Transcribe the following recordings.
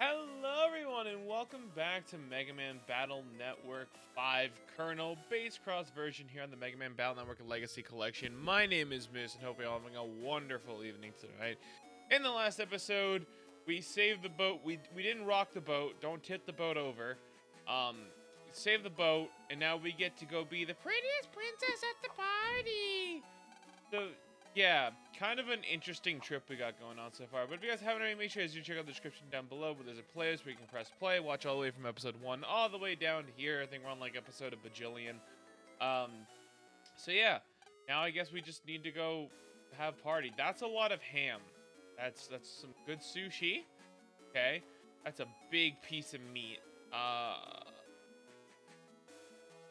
Hello everyone and welcome back to Mega Man Battle Network 5 Kernel Base Cross version here on the Mega Man Battle Network Legacy Collection. My name is Moose and hope you're all having a wonderful evening tonight. In the last episode, we saved the boat. We didn't rock the boat. Don't tip the boat over. Saved the boat, and now we get to go be the prettiest princess at the party. So, yeah, kind of an interesting trip we got going on so far. But if you guys haven't already, make sure you check out the description down below where there's a playlist where you can press play, watch all the way from episode 1 all the way down to here. I think we're on like episode a bajillion. So yeah, now I guess we just need to go have party. That's a lot of ham. That's some good sushi. Okay, that's a big piece of meat.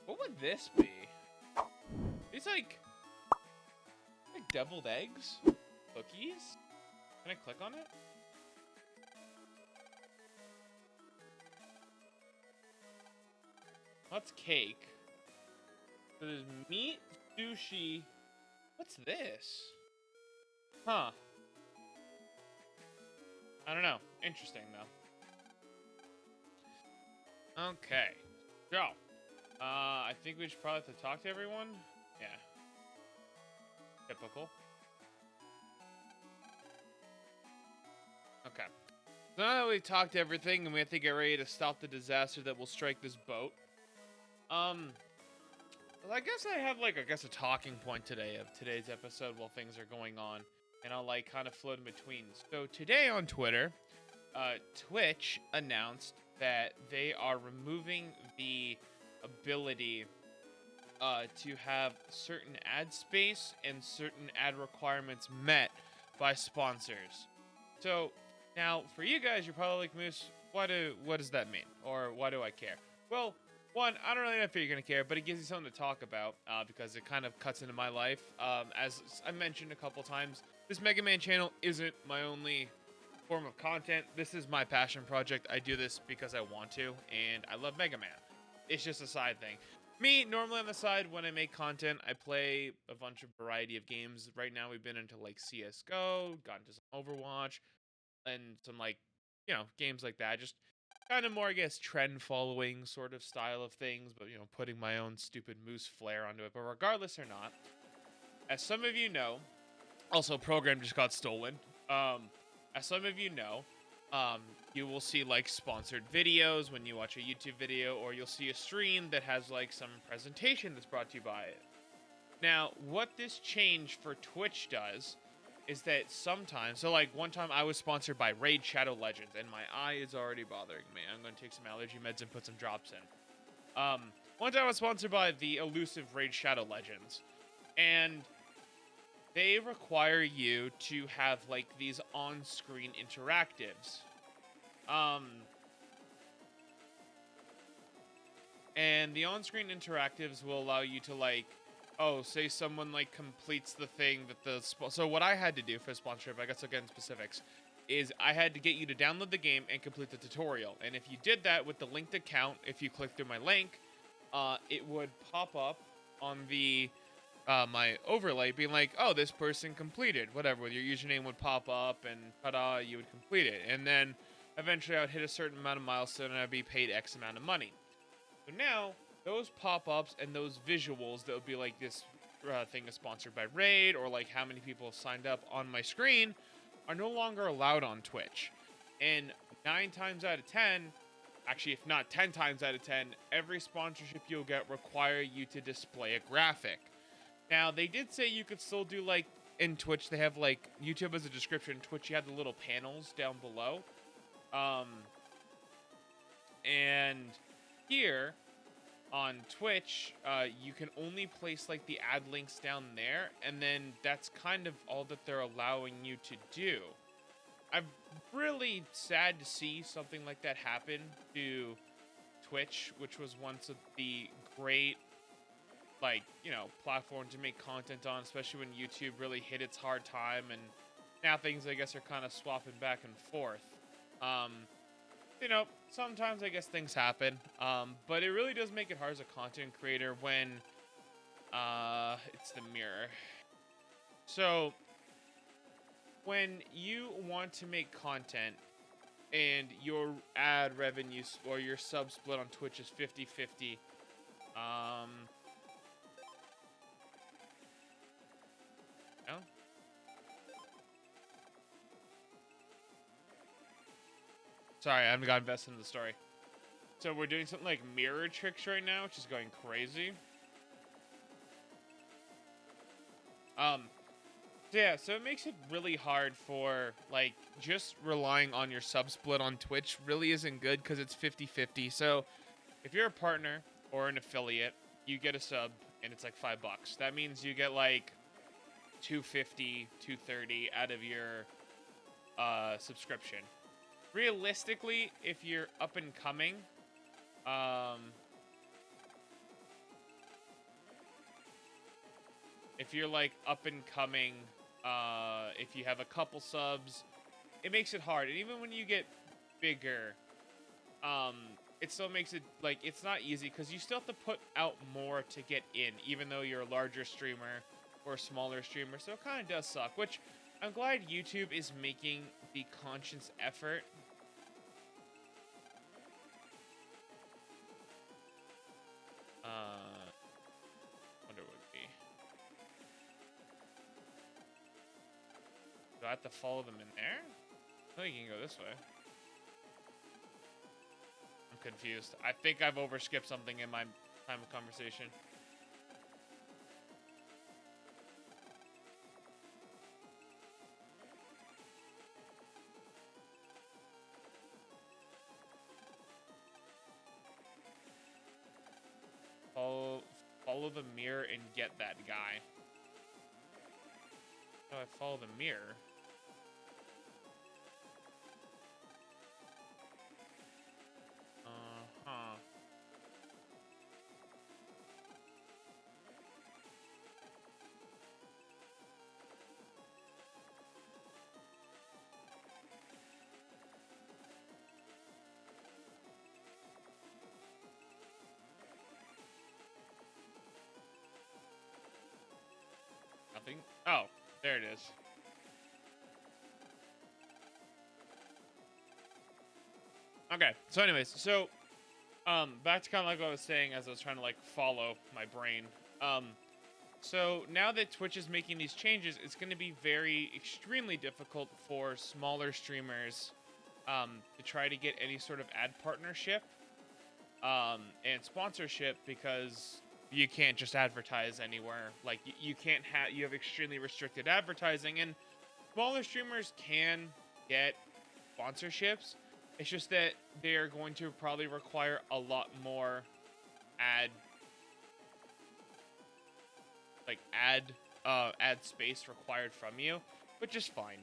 What would this be? It's like deviled eggs? Cookies? Can I click on it? What's cake? So there's meat, sushi. What's this? Huh. I don't know. Interesting, though. Okay. So, I think we should probably have to talk to everyone. Yeah. Typical. Okay. So now that we've talked to everything and we have to get ready to stop the disaster that will strike this boat. Well, I guess I have a talking point today of today's episode while things are going on. And I'll kind of float in between. So today on Twitter, Twitch announced that they are removing the ability to have certain ad space and certain ad requirements met by sponsors. So now for you guys, you're probably like, Moose, what does that mean? Or why do I care? Well, one, I don't really know if you're gonna care, but it gives you something to talk about because it kind of cuts into my life. As I mentioned a couple times, this Mega Man channel isn't my only form of content. This is my passion project. I do this because I want to, and I love Mega Man. It's just a side thing. Me, normally on the side, when I make content, I play a bunch of variety of games. Right now, we've been into like CSGO, got into some Overwatch, and some games like that. Just kind of more, I guess, trend following sort of style of things, but putting my own stupid Moose flair onto it. But regardless or not, as some of you know, also program just got stolen. As some of you know, you will see sponsored videos when you watch a YouTube video, or you'll see a stream that has some presentation that's brought to you by it. Now, what this change for Twitch does is that sometimes, so one time I was sponsored by Raid Shadow Legends, and my eye is already bothering me. I'm going to take some allergy meds and put some drops in. One time I was sponsored by the elusive Raid Shadow Legends, and they require you to have these on-screen interactives. And the on-screen interactives will allow you to say someone completes the thing that so what I had to do for sponsorship, I guess I'll get in specifics, is I had to get you to download the game and complete the tutorial. And if you did that with the linked account, if you click through my link, it would pop up on the my overlay being oh, this person completed, whatever, your username would pop up and ta-da, you would complete it. And then eventually I would hit a certain amount of milestone and I'd be paid X amount of money. So now those pop-ups and those visuals that would be this thing is sponsored by Raid, or how many people have signed up on my screen, are no longer allowed on Twitch. And 9 times out of 10, actually if not 10 times out of 10, every sponsorship you'll get require you to display a graphic. Now, they did say you could still do, in Twitch, they have, YouTube as a description. Twitch, you have the little panels down below. And here, on Twitch, you can only place, the ad links down there, and then that's kind of all that they're allowing you to do. I'm really sad to see something like that happen to Twitch, which was once the great platform to make content on, especially when YouTube really hit its hard time, and now things, I guess, are kind of swapping back and forth. Sometimes, I guess, things happen, but it really does make it hard as a content creator when, it's the mirror. So, when you want to make content and your ad revenues or your sub split on Twitch is 50-50. No? Sorry, I haven't got invested in the story. So we're doing something like mirror tricks right now, which is going crazy. Yeah, so it makes it really hard for, like, just relying on your sub split on Twitch really isn't good because it's 50-50. So if you're a partner or an affiliate, you get a sub and it's like $5. That means you get like 250, 230 out of your subscription. Realistically, if you're up and coming, if you're like up and coming, if you have a couple subs, it makes it hard. And even when you get bigger, it still makes it like it's not easy because you still have to put out more to get in, even though you're a larger streamer or a smaller streamer. So it kind of does suck, which I'm glad YouTube is making the conscious effort. Wonder what would be. Do I have to follow them in there? I think you can go this way. I'm confused. I think I've overskipped something in my time of conversation. Follow the mirror and get that guy. How do I follow the mirror? Uh-huh. Nothing? Oh, there it is. Okay, so anyways, so back to kind of like what I was saying as I was trying to like follow my brain. So now that Twitch is making these changes, it's going to be extremely difficult for smaller streamers to try to get any sort of ad partnership and sponsorship because you can't just advertise anywhere. Like you can't you have extremely restricted advertising, and smaller streamers can get sponsorships. It's just that they're going to probably require a lot more ad space required from you, which is fine.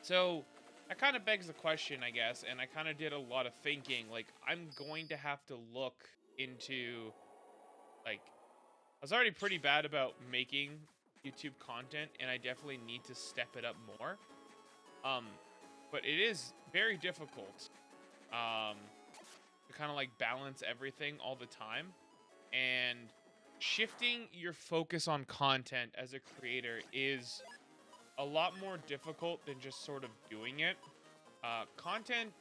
So that kind of begs the question, I guess, and I kind of did a lot of thinking. Like, I'm going to have to look into, like, I was already pretty bad about making YouTube content, and I definitely need to step it up more. But it is very difficult to kind of like balance everything all the time, and shifting your focus on content as a creator is a lot more difficult than just sort of doing it. Content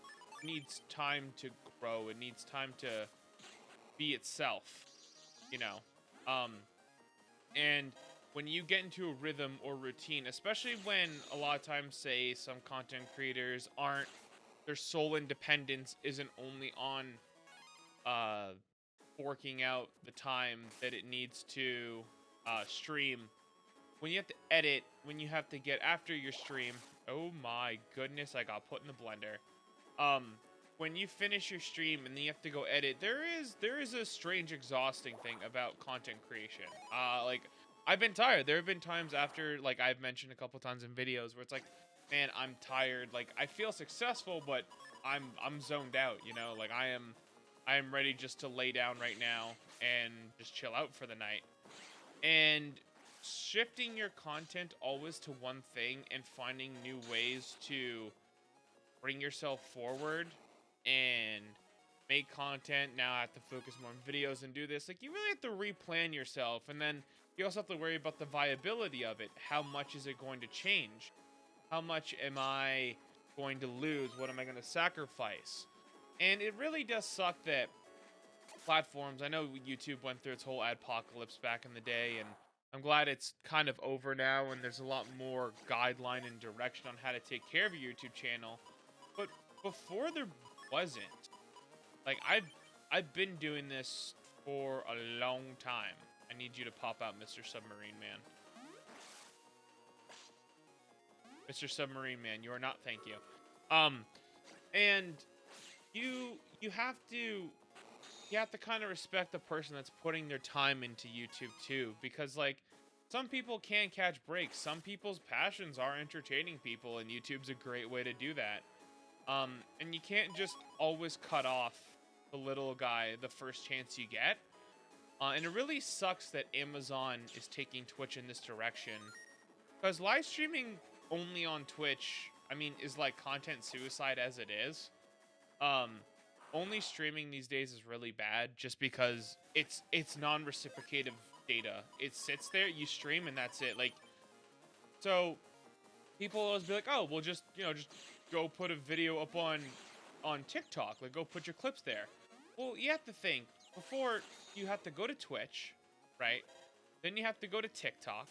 needs time to grow. It needs time to be itself, you know. And when you get into a rhythm or routine, especially when a lot of times, say, some content creators their sole independence isn't only on forking out the time that it needs to stream. When you have to edit, when you have to get after your stream, oh my goodness, I got put in the blender. When you finish your stream and then you have to go edit, there is a strange, exhausting thing about content creation. Like, I've been tired. There have been times after, like I've mentioned a couple times in videos, where it's like, man, I'm tired. Like, I feel successful, but I'm zoned out, you know? Like, I am ready just to lay down right now and just chill out for the night. And shifting your content always to one thing and finding new ways to bring yourself forward and make content. Now I have to focus more on videos and do this. Like, you really have to replan yourself, and then you also have to worry about the viability of it. How much is it going to change? How much am I going to lose? What am I going to sacrifice? And it really does suck that platforms, I know YouTube went through its whole adpocalypse back in the day, and I'm glad it's kind of over now, and there's a lot more guideline and direction on how to take care of your YouTube channel. But before there wasn't. Like, I've been doing this for a long time. I need you to pop out, Mr. Submarine Man. Mr. Submarine Man, you are not, thank you. And you have to kind of respect the person that's putting their time into YouTube too, because like some people can catch breaks. Some people's passions are entertaining people, and YouTube's a great way to do that. And you can't just always cut off the little guy the first chance you get. And it really sucks that Amazon is taking Twitch in this direction, because live streaming only on Twitch, I mean, is like content suicide as it is. Only streaming these days is really bad, just because it's non-reciprocative data. It sits there, you stream, and that's it. Like, so people always be like, oh, well, just go put a video up on TikTok. Like, go put your clips there. Well, you have to think, before you have to go to Twitch, right? Then you have to go to TikTok,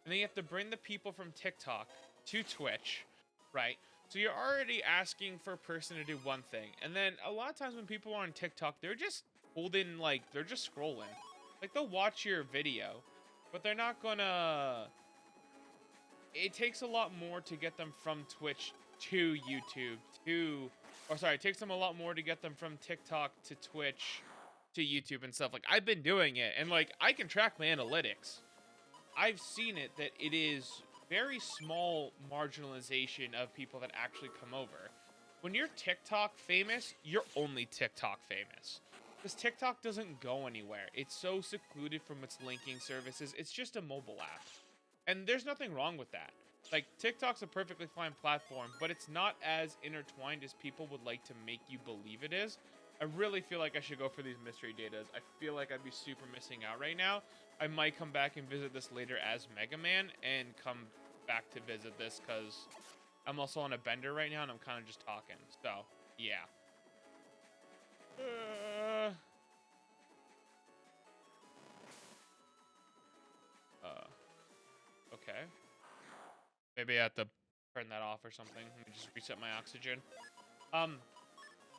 and then you have to bring the people from TikTok to Twitch, right? So you're already asking for a person to do one thing. And then a lot of times when people are on TikTok, they're just holding, like, they're just scrolling. Like, they'll watch your video, but they're not gonna... It takes a lot more to get them from Twitch to YouTube it takes them a lot more to get them from TikTok to Twitch to YouTube and stuff. Like, I've been doing it, and like, I can track my analytics. I've seen it that it is very small marginalization of people that actually come over. When you're TikTok famous, you're only TikTok famous, because TikTok doesn't go anywhere. It's so secluded from its linking services. It's just a mobile app, and there's nothing wrong with that. Like, TikTok's a perfectly fine platform, but it's not as intertwined as people would like to make you believe it is. I really feel like I should go for these mystery datas. I feel like I'd be super missing out right now. I might come back and visit this later as Mega Man, and come back to visit this, because I'm also on a bender right now, and I'm kind of just talking. So, yeah. Okay. Maybe I have to turn that off or something. Let me just reset my oxygen.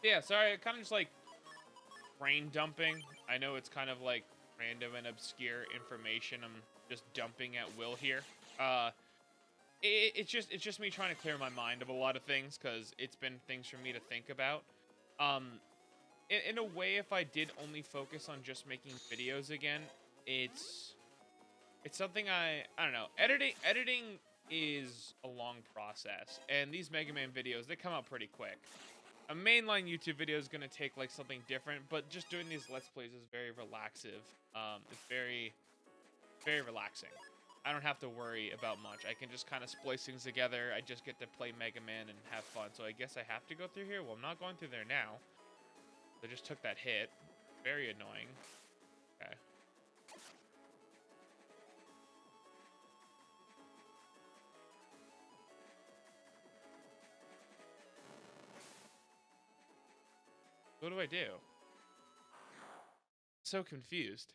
Yeah, sorry, kind of just like brain dumping. I know it's kind of like random and obscure information I'm just dumping at will here. It's just me trying to clear my mind of a lot of things, because it's been things for me to think about. In a way, if I did only focus on just making videos again, it's something I don't know. Editing is a long process, and these Mega Man videos, they come out pretty quick. A mainline YouTube video is gonna take like something different, but just doing these Let's Plays is very relaxive. It's very, very relaxing. I don't have to worry about much. I can just kind of splice things together. I just get to play Mega Man and have fun. So I guess I have to go through here. Well, I'm not going through there now. I just took that hit. Very annoying. Okay. What do I do? So confused.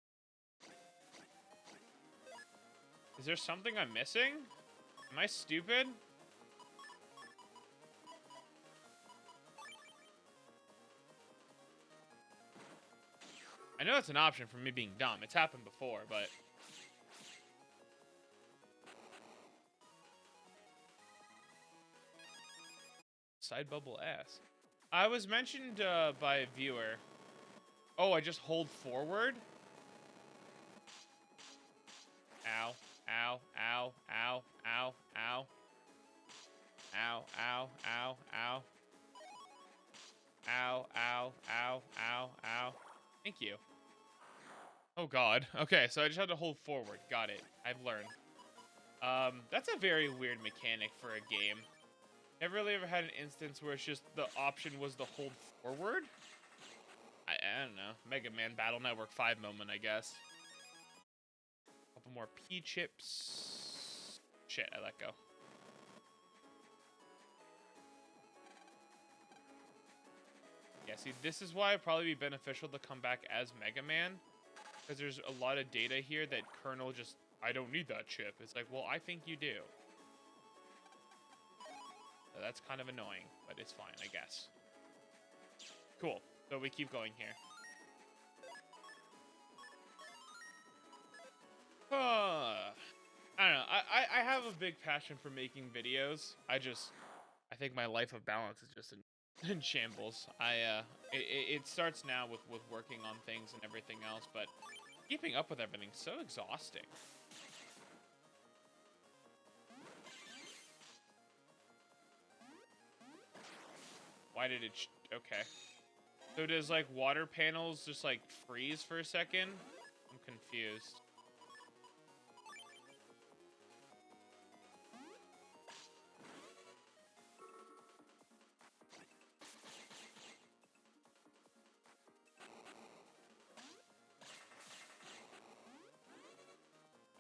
Is there something I'm missing? Am I stupid? I know it's an option for me being dumb. It's happened before, but... Side bubble ass. I was mentioned by a viewer. Oh, I just hold forward? Ow. Ow. Ow. Ow. Ow. Ow. Ow. Ow. Ow. Ow. Ow. Ow. Ow. Ow. Ow. Thank you. Oh god. Okay, so I just had to hold forward. Got it. I've learned. That's a very weird mechanic for a game. Never really ever had an instance where it's just the option was the hold forward. I don't know. Mega Man Battle Network 5 moment, I guess. Couple more P chips. Shit, I let go. see, this is why it'd probably be beneficial to come back as Mega Man, because there's a lot of data here that Colonel just, I don't need that chip. It's like, well, I think you do. So that's kind of annoying, but it's fine, I guess. Cool. So we keep going here. I don't know. I have a big passion for making videos. I think my life of balance is just in shambles. It starts now with working on things and everything else, but keeping up with everything's so exhausting. Why did it? Okay. So does like water panels just like freeze for a second? I'm confused.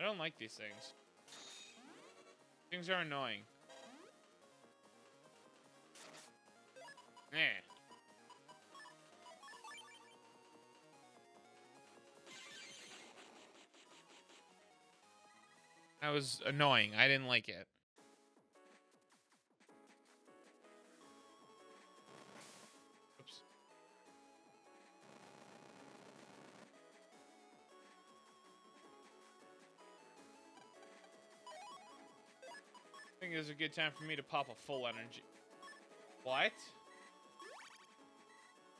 I don't like these things. Things are annoying. Eh. That was annoying. I didn't like it. Oops. I think it's a good time for me to pop a full energy. What?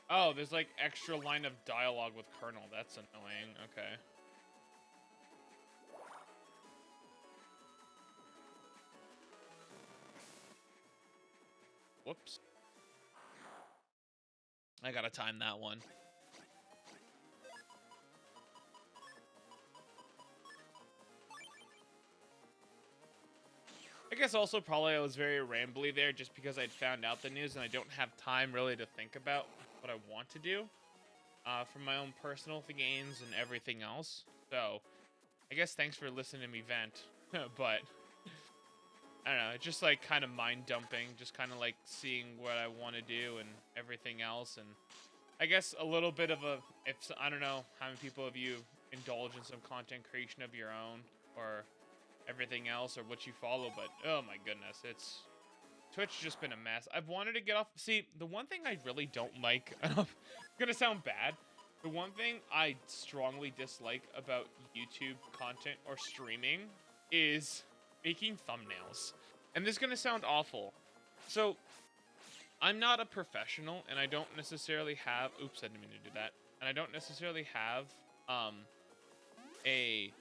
Oh, there's like extra line of dialogue with Colonel. That's annoying. Okay. Whoops. I gotta time that one. I guess also probably I was very rambly there just because I'd found out the news and I don't have time really to think about what I want to do for my own personal gains and everything else. So I guess thanks for listening to me vent. But I don't know, it's just like kind of mind dumping, just kind of like seeing what I want to do and everything else. And I guess a little bit of I don't know how many people of you indulge in some content creation of your own or everything else or what you follow, but oh my goodness, Twitch just been a mess. I've wanted to get off. See, the one thing I really don't like, it's gonna sound bad, the one thing I strongly dislike about YouTube content or streaming is making thumbnails. And this is gonna sound awful. So I'm not a professional and I don't necessarily have, oops, I didn't mean to do that. And I don't necessarily have a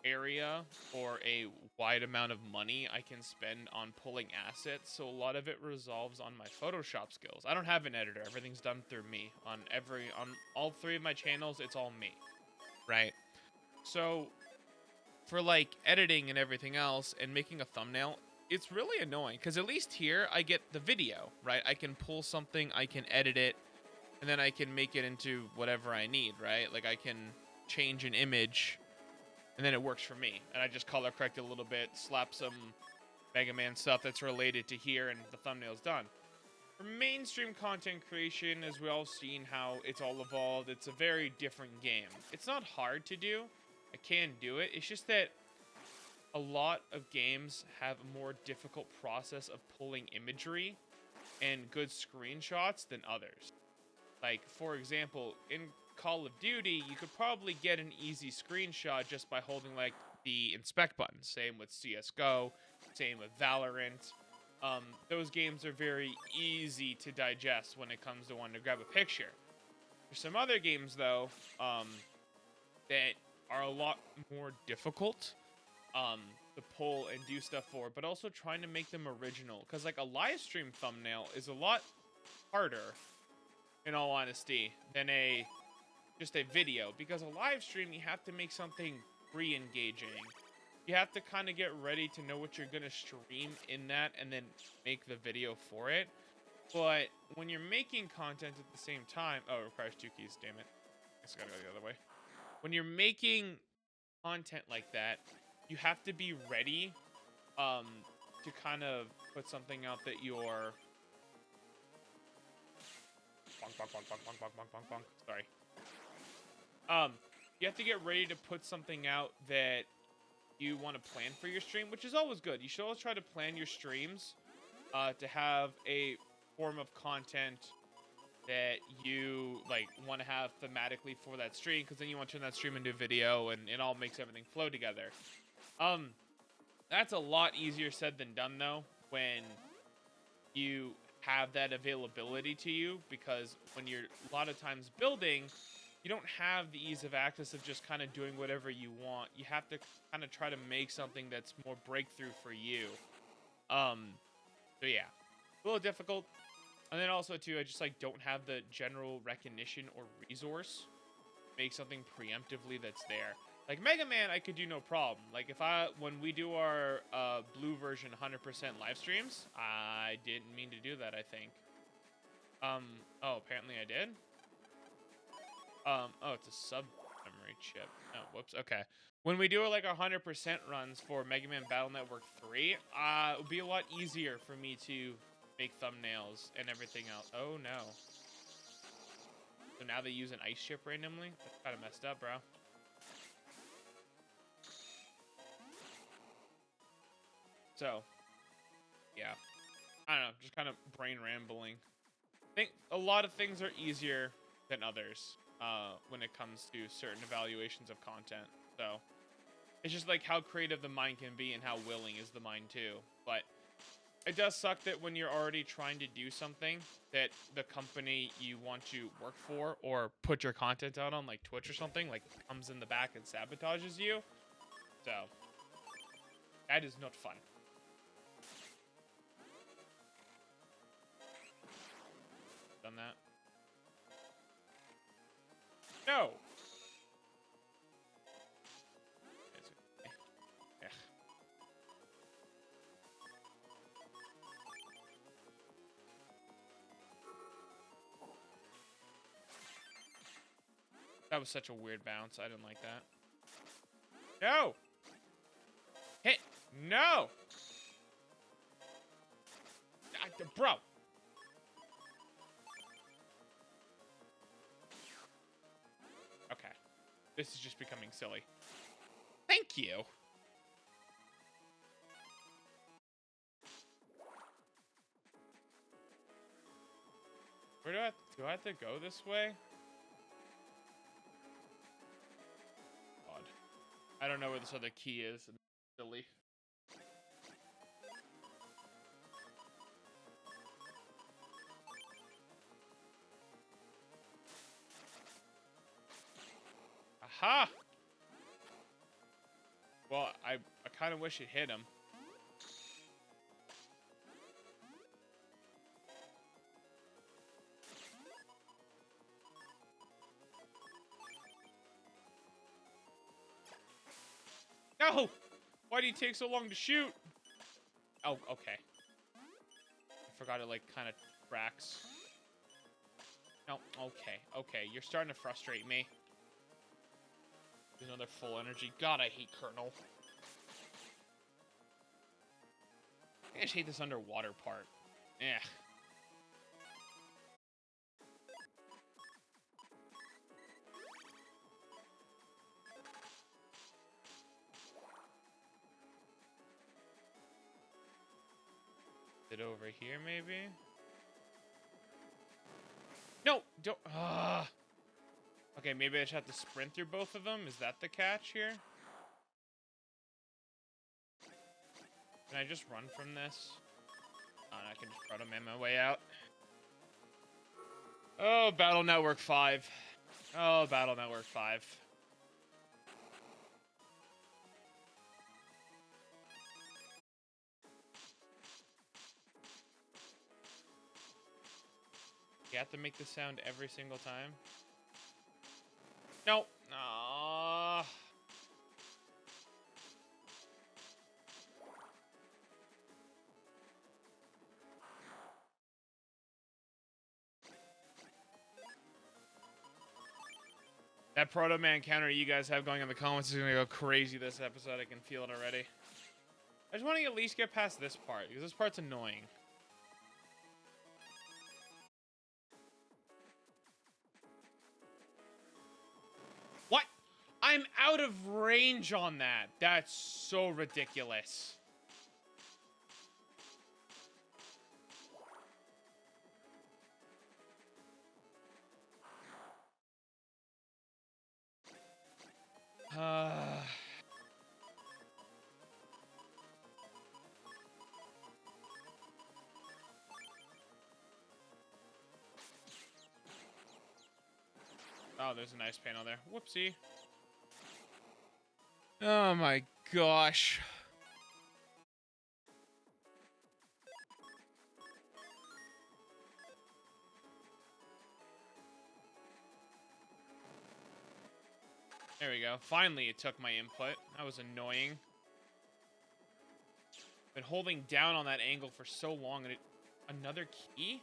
area or a wide amount of money I can spend on pulling assets, so a lot of it resolves on my Photoshop skills. I don't have an editor. Everything's done through me. On all three of my channels, it's all me, right? So for like editing and everything else and making a thumbnail, it's really annoying because at least here I get the video, right? I can pull something, I can edit it, and then I can make it into whatever I need, right? Like I can change an image and then it works for me. And I just color correct it a little bit, slap some Mega Man stuff that's related to here, and the thumbnail's done. For mainstream content creation, as we all seen how it's all evolved, it's a very different game. It's not hard to do. I can do it. It's just that a lot of games have a more difficult process of pulling imagery and good screenshots than others. Like, for example, in Call of Duty, you could probably get an easy screenshot just by holding like the inspect button. Same with CSGO, same with Valorant. Those games are very easy to digest when it comes to wanting to grab a picture. There's some other games though that are a lot more difficult to pull and do stuff for, but also trying to make them original. Because like a live stream thumbnail is a lot harder, in all honesty, than just a video, because a live stream you have to make something re-engaging. You have to kind of get ready to know what you're gonna stream in that and then make the video for it. But when you're making content at the same time, oh, it requires 2 keys, damn it. I just gotta go the other way. When you're making content like that, you have to be ready to kind of put something out that you're Sorry. You have to get ready to put something out that you want to plan for your stream, which is always good. You should always try to plan your streams to have a form of content that you like want to have thematically for that stream, because then you want to turn that stream into a video, and it all makes everything flow together. That's a lot easier said than done, though, when you have that availability to you, because when you're a lot of times building, you don't have the ease of access of just kind of doing whatever you want. You have to kind of try to make something that's more breakthrough for you. So yeah, a little difficult. And then also too, I just like don't have the general recognition or resource to make something preemptively that's there. Like Mega Man, I could do no problem. Like when we do our blue version 100% live streams, I didn't mean to do that, I think. Oh, apparently I did. Oh, it's a sub-memory chip. Oh, whoops. Okay. When we do like 100% runs for Mega Man Battle Network 3, it would be a lot easier for me to make thumbnails and everything else. Oh, no. So now they use an ice chip randomly? That's kind of messed up, bro. So, yeah. I don't know. Just kind of brain rambling. I think a lot of things are easier than others. When it comes to certain evaluations of content. So it's just like how creative the mind can be and how willing is the mind too. But it does suck that when you're already trying to do something that the company you want to work for or put your content out on, like Twitch or something, like comes in the back and sabotages you. So that is not fun. Done that. No. Yeah. That was such a weird bounce. I didn't like that. No. Hit. No. Bro. Okay. This is just becoming silly. Thank you. Where do I have to go this way? God. I don't know where this other key is. Silly. Aha! Well, I kind of wish it hit him. No! Why do you take so long to shoot? Oh, okay. I forgot it, like, kind of tracks. No, okay, okay. You're starting to frustrate me. Another full energy. God, I hate Colonel. I just hate this underwater part. Eh. Is it over here, maybe? No! Don't... Okay, maybe I just have to sprint through both of them? Is that the catch here? Can I just run from this? Oh, I can just proto man my way out. Oh, Battle Network 5. Oh, Battle Network 5. You have to make the sound every single time? No. Aww. That Proto Man counter you guys have going in the comments is going to go crazy this episode. I can feel it already. I just want to at least get past this part, because this part's annoying. I'm out of range on that. That's so ridiculous. Oh, there's a nice panel there. Whoopsie. Oh my gosh. There we go. Finally, it took my input. That was annoying. Been holding down on that angle for so long, and it... Another key?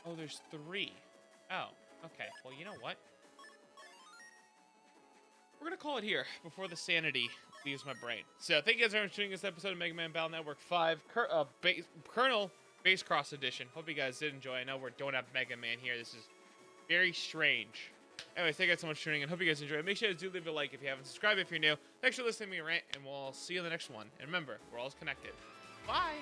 Oh, there's 3. Oh, okay. Well, you know what? We're going to call it here before the sanity leaves my brain. So, thank you guys very much for tuning in this episode of Mega Man Battle Network 5, Colonel Base Cross Edition. Hope you guys did enjoy. I know we don't have Mega Man here. This is very strange. Anyway, thank you guys so much for tuning in. Hope you guys enjoyed. Make sure to do leave a like if you haven't subscribed if you're new. Thanks for listening to me rant, and we'll see you in the next one. And remember, we're all connected. Bye!